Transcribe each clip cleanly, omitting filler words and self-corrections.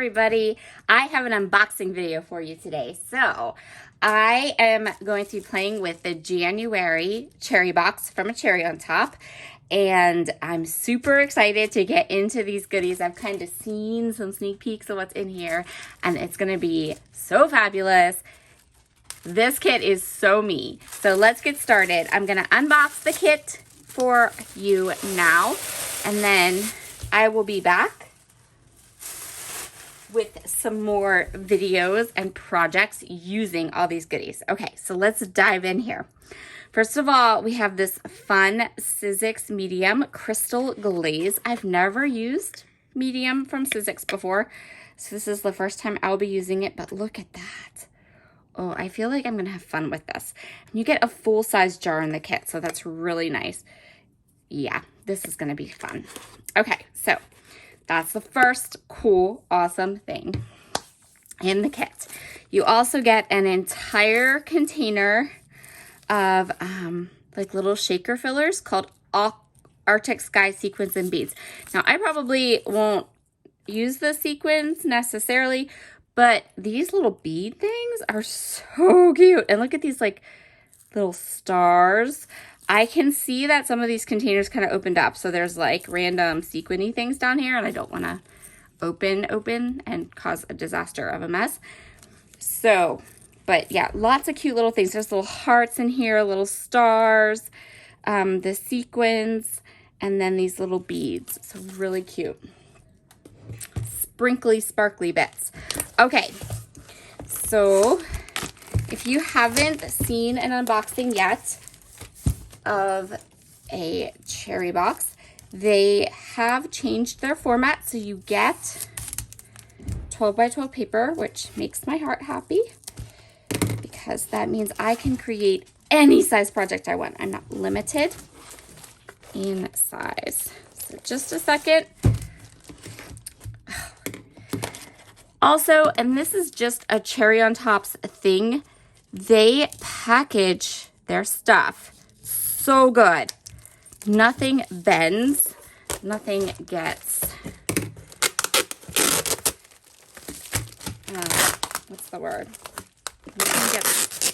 everybody. I have an unboxing video for you today. So I am going to be playing with the January cherry box from A Cherry on Top. And I'm super excited to get into these goodies. I've kind of seen some sneak peeks of what's in here, and it's going to be so fabulous. This kit is so me. So let's get started. I'm going to unbox the kit for you now, and then I will be back with some more videos and projects using all these goodies. Okay, so let's dive in here. First of all, we have this fun Sizzix medium crystal glaze. I've never used medium from Sizzix before, so this is the first time I'll be using it, but look at that. Oh, I feel like I'm gonna have fun with this. And you get a full-size jar in the kit, so that's really nice. Yeah, this is gonna be fun. Okay, so that's the first cool, awesome thing in the kit. You also get an entire container of like little shaker fillers called Arctic Sky Sequins and Beads. Now, I probably won't use the sequins necessarily, but these little bead things are so cute. And look at these like little stars. I can see that some of these containers kind of opened up. So there's like random sequiny things down here, and I don't want to open and cause a disaster of a mess. So, but yeah, lots of cute little things. There's little hearts in here, little stars, the sequins, and then these little beads. So really cute. Sprinkly, sparkly bits. Okay, so if you haven't seen an unboxing yet of a cherry box, they have changed their format, so you get 12 by 12 paper, which makes my heart happy because that means I can create any size project I want. I'm not limited in size. So just a second. Also, and this is just a Cherry on Top's thing, they package their stuff so good. Nothing bends, nothing gets, what's the word? Nothing gets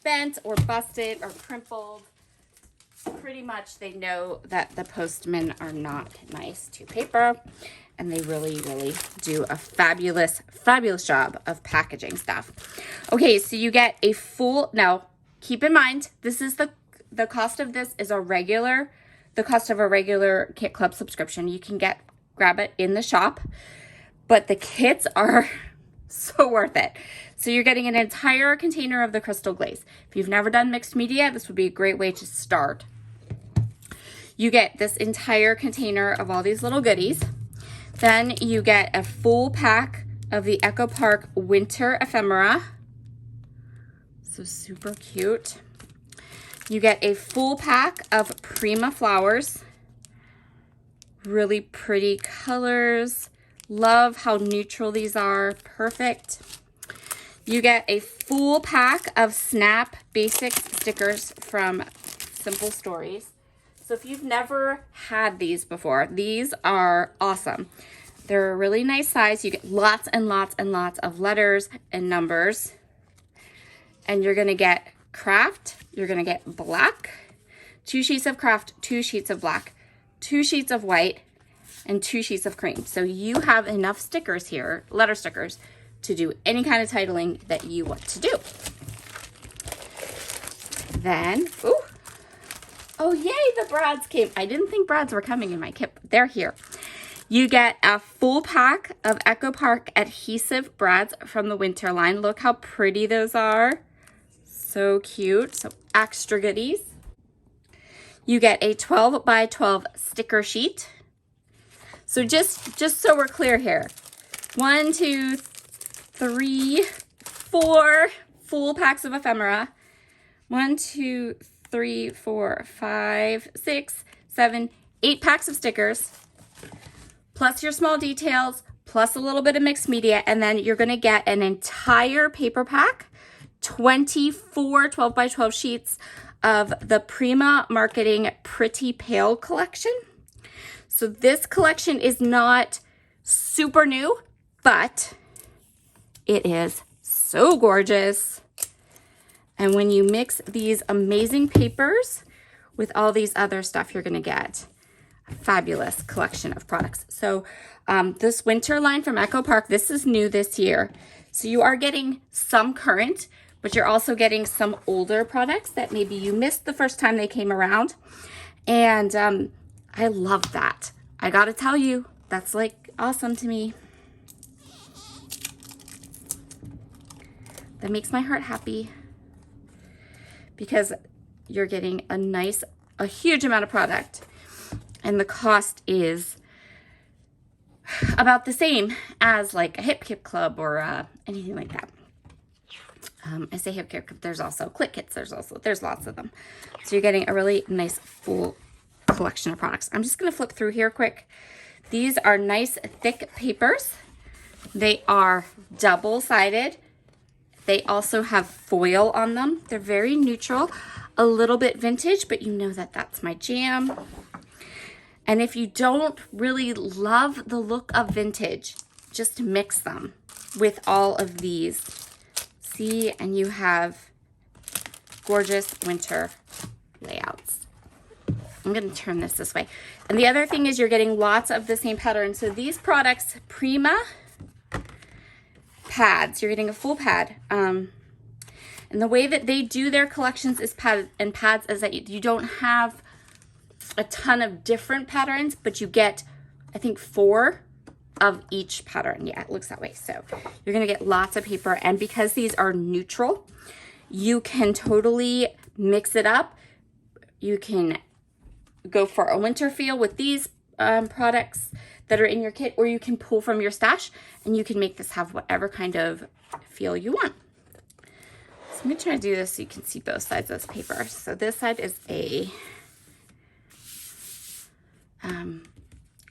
bent or busted or crumpled. Pretty much they know that the postmen are not nice to paper, and they really, really do a fabulous, fabulous job of packaging stuff. Okay, so you get a full, now keep in mind, this is the cost of this is the cost of a regular Kit Club subscription. You can grab it in the shop, but the kits are so worth it. So you're getting an entire container of the crystal glaze. If you've never done mixed media, this would be a great way to start. You get this entire container of all these little goodies. Then you get a full pack of the Echo Park Winter Ephemera. So super cute. You get a full pack of Prima flowers. Really pretty colors. Love how neutral these are. Perfect. You get a full pack of Snap Basics stickers from Simple Stories. So if you've never had these before, these are awesome. They're a really nice size. You get lots and lots and lots of letters and numbers. And you're gonna get craft, you're gonna get black, 2 sheets of craft, 2 sheets of black, 2 sheets of white, and 2 sheets of cream. So you have enough stickers here, letter stickers, to do any kind of titling that you want to do. Then, oh yay, the brads came. I didn't think brads were coming in my kit, but they're here. You get a full pack of Echo Park adhesive brads from the winter line. Look how pretty those are. So cute. So extra goodies. You get a 12 by 12 sticker sheet. So just so we're clear here, 1, 2, 3, 4 full packs of ephemera. 1, 2, 3, 4, 5, 6, 7, 8 packs of stickers, plus your small details, plus a little bit of mixed media, and then you're gonna get an entire paper pack, 24 12 by 12 sheets of the Prima Marketing Pretty Pale collection. So this collection is not super new. but it is so gorgeous. And when you mix these amazing papers with all these other stuff, you're gonna get a fabulous collection of products. So this winter line from Echo Park, this is new this year. So you are getting some current, but you're also getting some older products that maybe you missed the first time they came around. And I love that. I gotta tell you, that's like awesome to me. That makes my heart happy because you're getting a huge amount of product, and the cost is about the same as like a Hip Kip Club or anything like that. I say Hip Kip Club, there's also Click Kits, there's lots of them. So you're getting a really nice full collection of products. I'm just gonna flip through here quick. These are nice thick papers. They are double-sided. They also have foil on them. They're very neutral, a little bit vintage, but you know that that's my jam. And if you don't really love the look of vintage, just mix them with all of these. See, and you have gorgeous winter layouts. I'm going to turn this way. And the other thing is you're getting lots of the same pattern. So these products, Prima pads, you're getting a full pad. And the way that they do their collections is pads is that you don't have a ton of different patterns, but you get, I think, 4 of each pattern. Yeah, it looks that way. So you're going to get lots of paper. And because these are neutral, you can totally mix it up. You can go for a winter feel with these products that are in your kit, or you can pull from your stash and you can make this have whatever kind of feel you want. So I'm going to try to do this so you can see both sides of this paper. So this side is a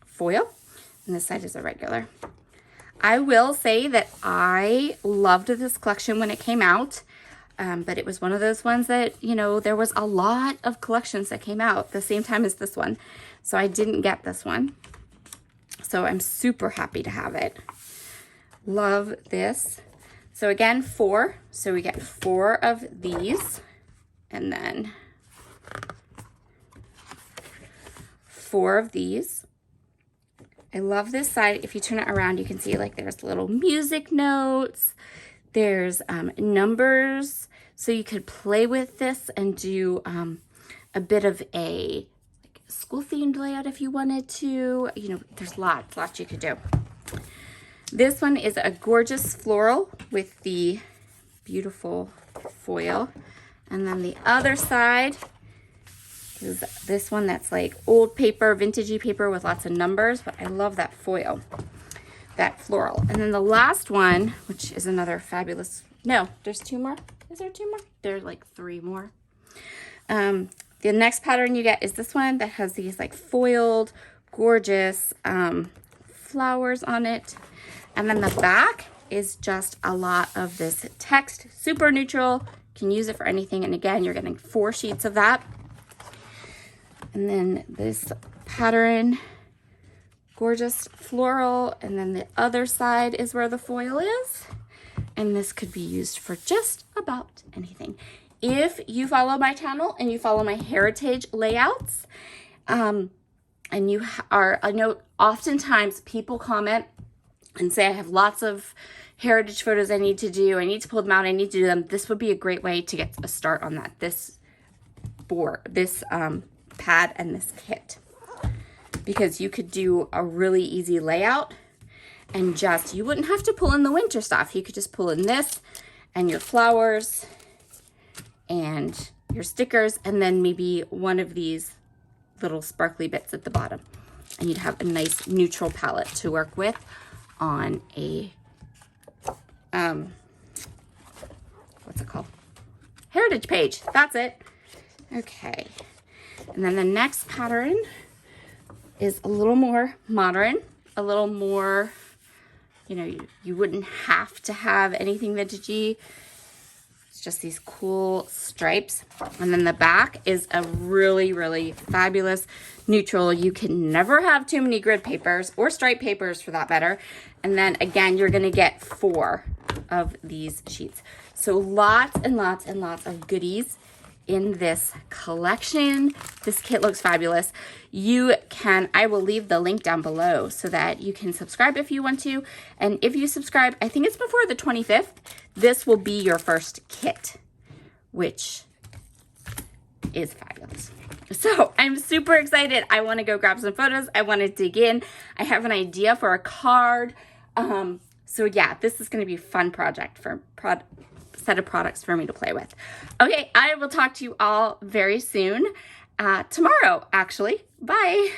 foil, and this side is a regular. I will say that I loved this collection when it came out, but it was one of those ones that, you know, there was a lot of collections that came out the same time as this one, so I didn't get this one. So I'm super happy to have it. Love this. So again, 4. So we get 4 of these, and then 4 of these. I love this side. If you turn it around, you can see like there's little music notes. There's numbers. So you could play with this and do a bit of a school-themed layout if you wanted to. You know, there's lots you could do. This one is a gorgeous floral with the beautiful foil. And then the other side is this one that's like old paper, vintagey paper with lots of numbers, but I love that foil, that floral. And then the last one, which is another fabulous, no, there's 2 more. Is there 2 more? There's like 3 more. The next pattern you get is this one that has these like foiled, gorgeous flowers on it. And then the back is just a lot of this text, super neutral, can use it for anything. And again, you're getting 4 sheets of that. And then this pattern, gorgeous floral. And then the other side is where the foil is. And this could be used for just about anything. If you follow my channel and you follow my heritage layouts, and you are, I know oftentimes people comment and say, I have lots of heritage photos I need to do. I need to pull them out. I need to do them. This would be a great way to get a start on that. This pad and this kit, because you could do a really easy layout and just, you wouldn't have to pull in the winter stuff. You could just pull in this and your flowers and your stickers, and then maybe one of these little sparkly bits at the bottom. And you'd have a nice neutral palette to work with on a, what's it called? Heritage page. That's it. Okay. And then the next pattern is a little more modern, a little more, you know, you wouldn't have to have anything vintagey It's just these cool stripes. And then the back is a really, really fabulous neutral. You can never have too many grid papers or stripe papers for that matter. And then again, you're gonna get 4 of these sheets. So lots and lots and lots of goodies in this collection. This kit looks fabulous. I will leave the link down below so that you can subscribe if you want to. And if you subscribe, I think it's before the 25th, this will be your first kit, which is fabulous. So I'm super excited. I want to go grab some photos. I want to dig in. I have an idea for a card. So yeah, this is going to be a fun project set of products for me to play with. Okay, I will talk to you all very soon. Tomorrow, actually. Bye.